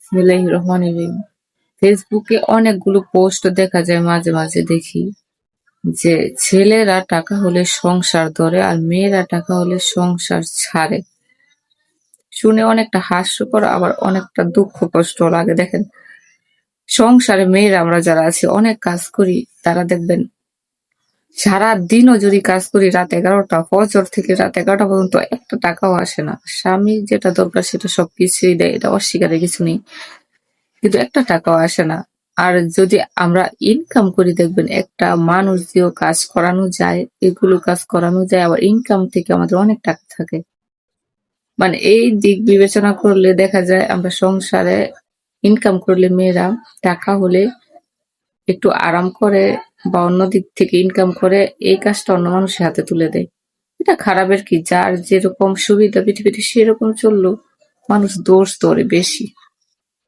বিসমিল্লাহির রহমানির রহিম। ফেসবুকে অনেকগুলো পোস্ট দেখা যায়, মাঝে মাঝে দেখি যে ছেলেরা টাকা হলে সংসার ধরে আর মেয়েরা টাকা হলে সংসার ছাড়ে। শুনে অনেকটা হাস্যকর, আবার অনেকটা দুঃখ কষ্ট লাগে। দেখেন, সংসারে মেয়েরা আমরা যারা আছি অনেক কাজ করি, তারা দেখবেন সারা দিনও যদি কাজ করি, রাত 11টা ফজর থেকে রাত 11টা পর্যন্ত একটা টাকাও আসে না। স্বামী যেটা দরকার সেটা সবকিছুই দেয়, এটা অস্বীকারের কিছু নেই, কিন্তু একটা টাকাও আসে না। আর যদি আমরা ইনকাম করি, দেখবেন একটা মানুষ দিয়েও কাজ করানো যায়, এগুলো কাজ করানো যায়, আবার ইনকাম থেকে আমাদের অনেক টাকা থাকে। মানে এই দিক বিবেচনা করলে দেখা যায় আমরা সংসারে ইনকাম করলে মেয়েরা টাকা হলে একটু আরাম করে বা অন্য দিক থেকে ইনকাম করে এই কাজটা অন্য মানুষের হাতে তুলে দেয়। এটা খারাপের কি, যার যেরকম সুবিধা পৃথিবীতে সেরকম চললো, মানুষ দোষ ধরে বেশি।